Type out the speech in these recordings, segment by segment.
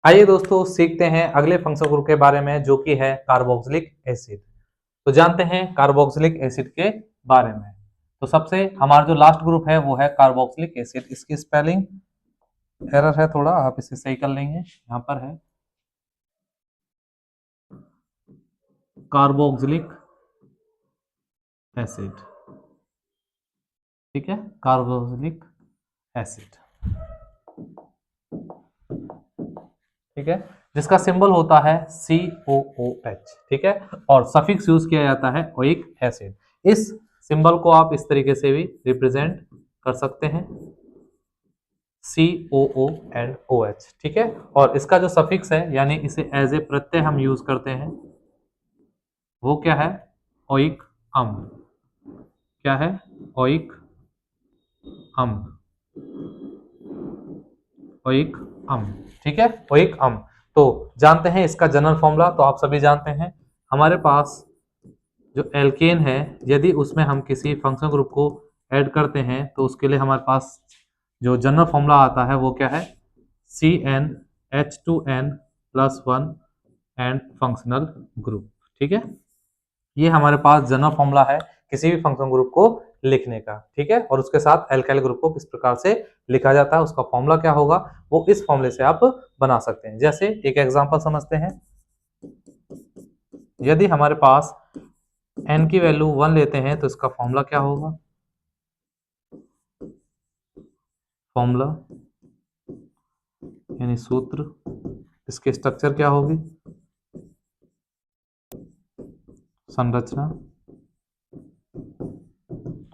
आइए दोस्तों सीखते हैं अगले फंक्शनल ग्रुप के बारे में जो कि है कार्बोक्सिलिक एसिड। तो जानते हैं कार्बोक्सिलिक एसिड के बारे में। तो सबसे हमारा जो लास्ट ग्रुप है वो है कार्बोक्सिलिक एसिड। इसकी स्पेलिंग एरर है थोड़ा, आप इसे सही कर लेंगे। यहाँ पर है कार्बोक्सिलिक एसिड, ठीक है, कार्बोक्सिलिक एसिड, ठीक है, जिसका सिंबल होता है COOH, ठीक है, और सफिक्स यूज किया जाता है ओइक एसिड। इस सिंबल को आप इस तरीके से भी रिप्रेजेंट कर सकते हैं, COO एंड OH, ठीक है। और इसका जो सफिक्स है यानी इसे एज ए प्रत्यय हम यूज करते हैं वो क्या है, ओइक अम्ल। क्या है, ओइक अम्ल, ओइक अम्ल, ठीक है, ओइक अम्ल। तो जानते हैं इसका जनरल फॉर्मूला, तो आप सभी जानते हैं। हमारे पास जो एल्केन है, यदि उसमें हम किसी फंक्शन ग्रुप को ऐड करते हैं तो उसके लिए हमारे पास जो जनरल फॉर्मूला आता है वो क्या है, CnH2n+1 एंड फंक्शनल ग्रुप, ठीक है। ये हमारे पास जनरल फॉर्मूला है किसी भी फंक्शन ग्रुप को लिखने का, ठीक है। और उसके साथ एल्काइल ग्रुप को किस प्रकार से लिखा जाता है, उसका फॉर्मूला क्या होगा, वो इस फॉर्मूले से आप बना सकते हैं। जैसे एक एग्जांपल समझते हैं। यदि हमारे पास n की वैल्यू 1 लेते हैं तो इसका फॉर्मूला क्या होगा, फॉर्मूला यानी सूत्र, इसके स्ट्रक्चर क्या होगी, संरचना,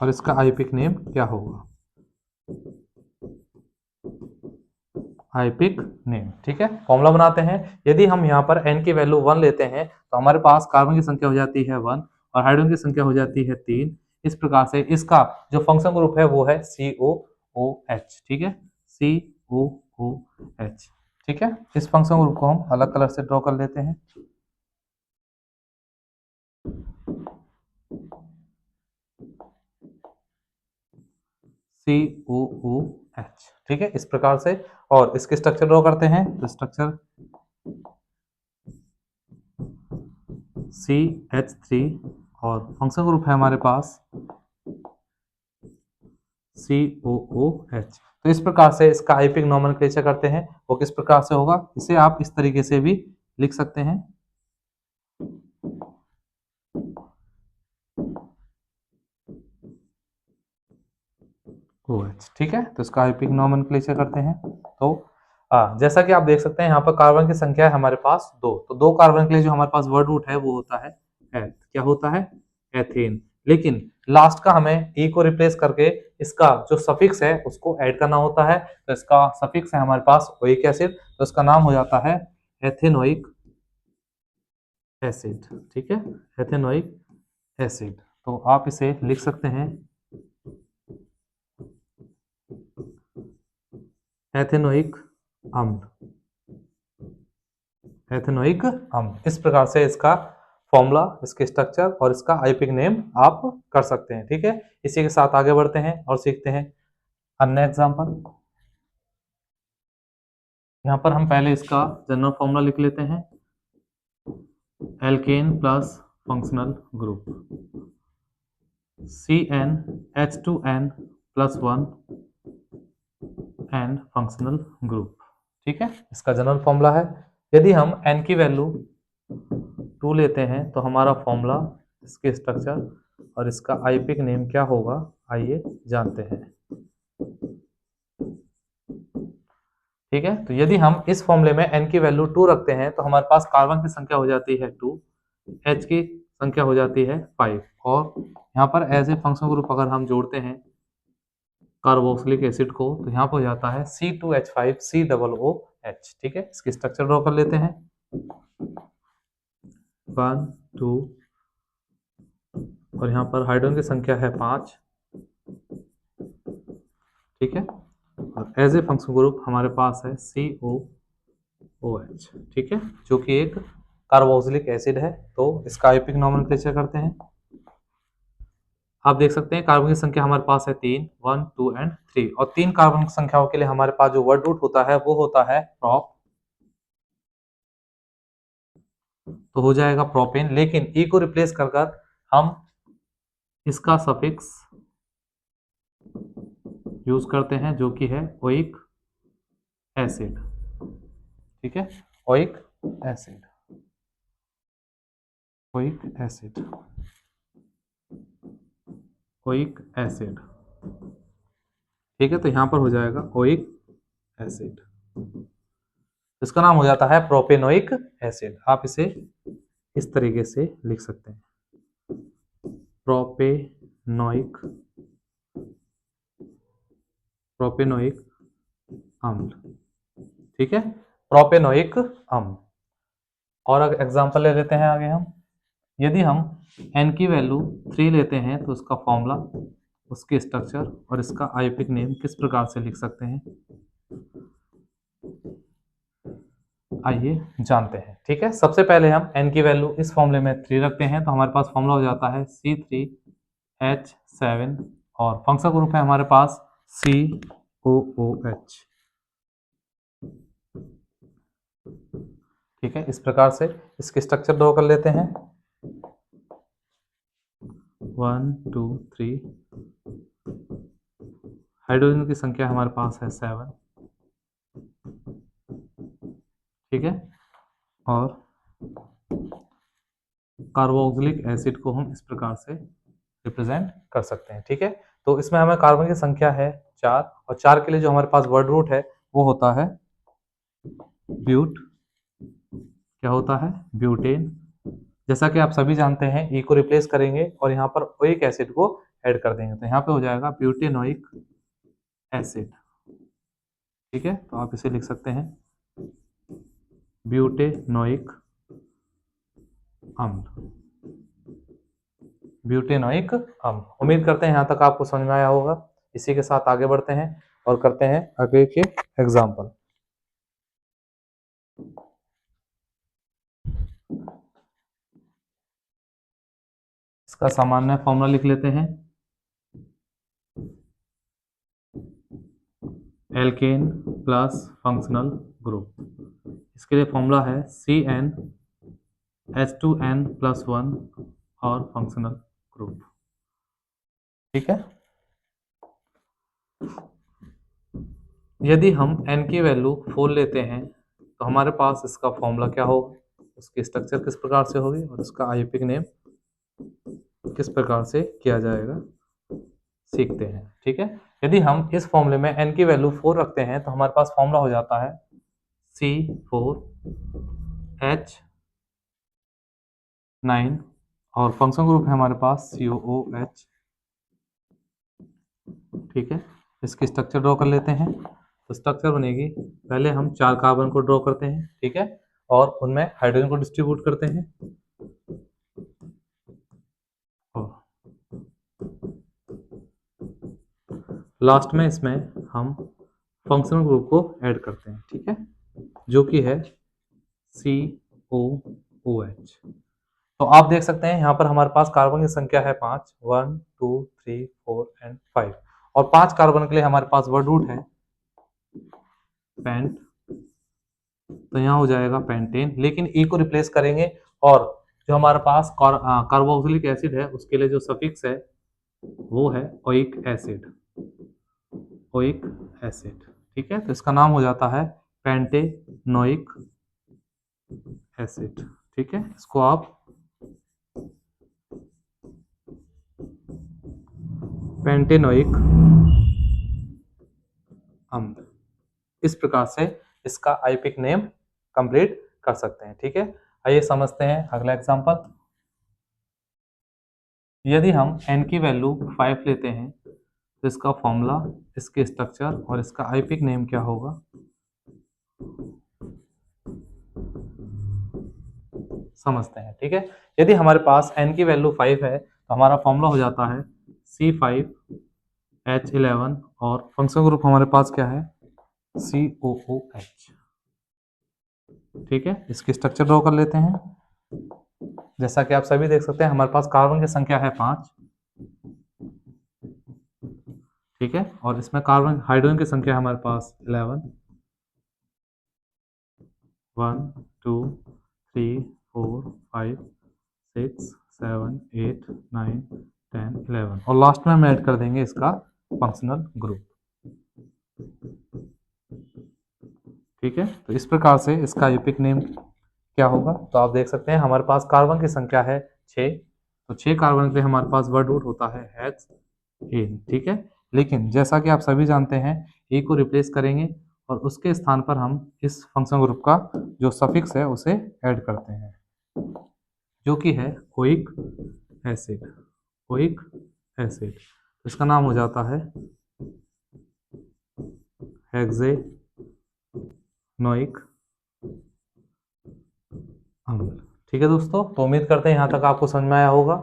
और इसका आईपिक नेम क्या होगा, आईपिक नेम, ठीक है। फॉर्मूला बनाते हैं। यदि हम यहाँ पर n की वैल्यू 1 लेते हैं तो हमारे पास कार्बन की संख्या हो जाती है 1 और हाइड्रोजन की संख्या हो जाती है 3। इस प्रकार से इसका जो फंक्शन ग्रुप है वो है COOH, ठीक है, COOH, ठीक है। इस फंक्शन ग्रुप को हम अलग कलर से ड्रॉ कर लेते हैं। COOH, ठीक है, इस प्रकार से। और इसके स्ट्रक्चर ड्रॉ करते हैं तो स्ट्रक्चर CH3 और फंक्शन ग्रुप है हमारे पास COOH। तो इस प्रकार से इसका आईपिक नोमेनक्लेचर करते हैं। वो किस प्रकार से होगा, इसे आप इस तरीके से भी लिख सकते हैं, OH, ठीक है। तो इसका आईपिक नोमेनक्लेचर करते हैं। तो जैसा कि आप देख सकते हैं यहाँ पर कार्बन की संख्या है हमारे पास 2। तो 2 कार्बन के लिए जो हमारे पास वर्ड रूट है वो होता है एथ। क्या होता है, एथेन। लेकिन लास्ट का हमें ई को रिप्लेस करके इसका जो सफिक्स है उसको ऐड करना होता है। तो इसका सफिक्स है हमारे पास ओइक एसिड, तो इसका नाम हो जाता है एथेनोइक एसिड, ठीक है, एथेनोइक एसिड। तो आप इसे लिख सकते हैं एथेनोइक अम्ल, एथेनोइक अम्ल। इस प्रकार से इसका फॉर्मूला, इसके स्ट्रक्चर और इसका आईपिक नेम आप कर सकते हैं, ठीक है। इसी के साथ आगे बढ़ते हैं और सीखते हैं अन्य एग्जांपल। यहाँ पर हम पहले इसका जनरल फॉर्मूला लिख लेते हैं, alkane plus functional group CnH2n+1 and functional group, ठीक है। इसका जनरल फॉर्मूला है। यदि हम n की वैल्यू 2 लेते हैं तो हमारा फॉर्मूला, इसके स्ट्रक्चर और इसका आईपिक नेम क्या होगा, आइए जानते हैं, ठीक है। तो यदि हम इस फॉर्मूले में n की वैल्यू 2 रखते हैं तो हमारे पास कार्बन की संख्या हो जाती है 2, H की संख्या हो जाती है 5, और यहाँ पर एज ए फंक्शन ग्रुप अगर हम जोड़ते हैं कार्बोक्सिलिक एसिड को तो यहाँ पर हो जाता है C2H5COOH, ठीक है। इसकी स्ट्रक्चर ड्रॉ कर लेते हैं, 1 2, और यहाँ पर हाइड्रोजन की संख्या है 5, ठीक है। और एज ए फंक्शन ग्रुप हमारे पास है COOH, ठीक है, जो कि एक कार्बोक्सिलिक एसिड है। तो इसका आईपिक नोमेनक्लेचर करते हैं। आप देख सकते हैं कार्बन की संख्या हमारे पास है 3, 1 2 एंड 3, और 3 कार्बन की संख्याओं के लिए हमारे पास जो वर्ड रूट होता है वो होता है प्रॉप, तो हो जाएगा प्रोपेन, लेकिन ई को रिप्लेस कर कर हम इसका सफिक्स यूज करते हैं जो कि है ओइक एसिड। ठीक है, oic acid, oic acid, oic acid. ठीक है, तो यहां पर हो जाएगा ओइक एसिड, इसका नाम हो जाता है प्रोपेनोइक एसिड। आप इसे इस तरीके से लिख सकते हैं, प्रोपेनोइक, प्रोपेनोइक अम्ल। ठीक है, प्रोपेनोइक अम्ल। और अगर एग्जांपल ले लेते हैं आगे हम, यदि हम n की वैल्यू 3 लेते हैं तो उसका फॉर्मूला, उसके स्ट्रक्चर और इसका आयोपिक नेम किस प्रकार से लिख सकते हैं, आइए जानते हैं। ठीक है, सबसे पहले हम n की वैल्यू इस फॉर्मूले में 3 रखते हैं तो हमारे पास फॉर्मूला हो जाता है C3H7 और फंक्शनल ग्रुप है हमारे पास COOH। ठीक है, इस प्रकार से इसके स्ट्रक्चर ड्रॉ कर लेते हैं। 1 2 3, हाइड्रोजन की संख्या हमारे पास है 7। ठीक है, और कार्बोक्सिलिक एसिड को हम इस प्रकार से रिप्रेजेंट कर सकते हैं। ठीक है, तो इसमें हमें कार्बन की संख्या है 4 और 4 के लिए जो हमारे पास वर्ड रूट है वो होता है ब्यूट, क्या होता है, ब्यूटेन। जैसा कि आप सभी जानते हैं, ई को रिप्लेस करेंगे और यहाँ पर ओइक एसिड को ऐड कर देंगे तो यहाँ पे हो जाएगा ब्यूटेनोइक एसिड। ठीक है, तो आप इसे लिख सकते हैं ब्यूटेनोइक अम्ल, ब्यूटेनोइक अम्ल। उम्मीद करते हैं यहाँ तक आपको समझ में आया होगा। इसी के साथ आगे बढ़ते हैं और करते हैं आगे के एग्जाम्पल। इसका सामान्य फॉर्मूला लिख लेते हैं, एल्केन प्लस फंक्शनल ग्रुप। इसके लिए फॉर्मूला है CnH2n+1 और फंक्शनल ग्रुप। ठीक है, यदि हम n की वैल्यू 4 लेते हैं तो हमारे पास इसका फॉर्मूला क्या होगा, उसकी स्ट्रक्चर किस प्रकार से होगी और उसका आयोपिक नेम किस प्रकार से किया जाएगा, सीखते हैं। ठीक है, यदि हम इस फॉर्मूले में n की वैल्यू 4 रखते हैं तो हमारे पास फॉर्मूला हो जाता है C4H9 और फंक्शन ग्रुप है हमारे पास COOH। ठीक है, इसकी स्ट्रक्चर ड्रॉ कर लेते हैं। तो स्ट्रक्चर बनेगी, पहले हम 4 कार्बन को ड्रॉ करते हैं। ठीक है, और उनमें हाइड्रोजन को डिस्ट्रीब्यूट करते हैं और लास्ट में इसमें हम फंक्शनल ग्रुप को ऐड करते हैं। ठीक है, जो कि है COOH। तो आप देख सकते हैं यहाँ पर हमारे पास कार्बन की संख्या है 5, 1 2 3 4 एंड 5 और 5 कार्बन के लिए हमारे पास वर्ड रूट है पेंट, तो यहाँ हो जाएगा पेंटेन। लेकिन ई को रिप्लेस करेंगे और जो हमारे पास कार्बोक्सिलिक एसिड है उसके लिए जो सफिक्स है वो है ओइक एसिड, ओइक एसिड। ठीक है, तो इसका नाम हो जाता है पेंटेनोइक एसिड। ठीक है, इसको आप पेंटेनोइक अम्ल इस प्रकार से इसका आईपिक नेम कंप्लीट कर सकते हैं। ठीक है, आइए समझते हैं अगला एग्जांपल। यदि हम n की वैल्यू 5 लेते हैं तो इसका फॉर्मूला, इसके स्ट्रक्चर और इसका आईपिक नेम क्या होगा, समझते हैं। ठीक है, यदि हमारे पास n की वैल्यू 5 है तो हमारा फॉर्मूला हो जाता है C5H11 और फंक्शन ग्रुप हमारे पास क्या है, COOH। ठीक है, इसकी स्ट्रक्चर ड्रॉ कर लेते हैं। जैसा कि आप सभी देख सकते हैं हमारे पास कार्बन की संख्या है 5। ठीक है, और इसमें कार्बन हाइड्रोजन की संख्या हमारे पास 11, 1 2 3 4 5 6 7 8 9 10 11 और लास्ट में हम ऐड कर देंगे इसका फंक्शनल ग्रुप। ठीक है, तो इस प्रकार से इसका यूपिक नेम क्या होगा। तो आप देख सकते हैं हमारे पास कार्बन की संख्या है 6, तो 6 कार्बन के लिए हमारे पास वर्ड रूट होता है हेक्सेन। ठीक है, लेकिन जैसा कि आप सभी जानते हैं ए को रिप्लेस करेंगे और उसके स्थान पर हम इस फंक्शन ग्रुप का जो सफिक्स है उसे ऐड करते हैं, जो कि है ओइक एसिड। ओइक एसिड, इसका नाम हो जाता है हेक्सेनोइक अम्ल। ठीक है दोस्तों, तो उम्मीद करते हैं यहाँ तक आपको समझ में आया होगा।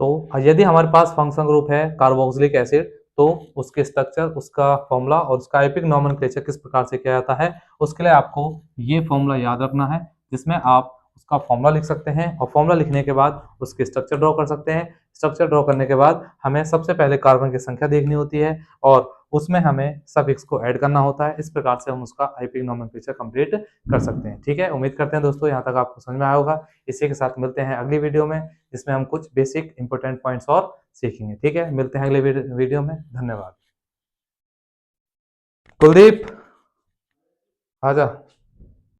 तो यदि हमारे पास फंक्शन ग्रुप है कार्बोक्सिलिक एसिड, तो उसके स्ट्रक्चर, उसका फॉर्मूला और उसका एपिक नोमेनक्लेचर किस प्रकार से किया जाता है, उसके लिए आपको ये फॉर्मूला याद रखना है, जिसमें आप उसका फॉर्मूला लिख सकते हैं और फॉर्मूला लिखने के बाद उसके स्ट्रक्चर ड्रॉ कर सकते हैं। स्ट्रक्चर ड्रॉ करने के बाद हमें सबसे पहले कार्बन की संख्या देखनी होती है और उसमें हमें सफिक्स को ऐड करना होता है। इस प्रकार से हम उसका एपिक नोमेनक्लेचर कंप्लीट कर सकते हैं। ठीक है, उम्मीद करते हैं दोस्तों यहाँ तक आपको समझ में आया होगा। इसी के साथ मिलते हैं अगली वीडियो में, जिसमें हम कुछ बेसिक इंपॉर्टेंट पॉइंट्स और सीखेंगे। ठीक है, मिलते हैं अगले वीडियो में। धन्यवाद। कुलदीप आजा।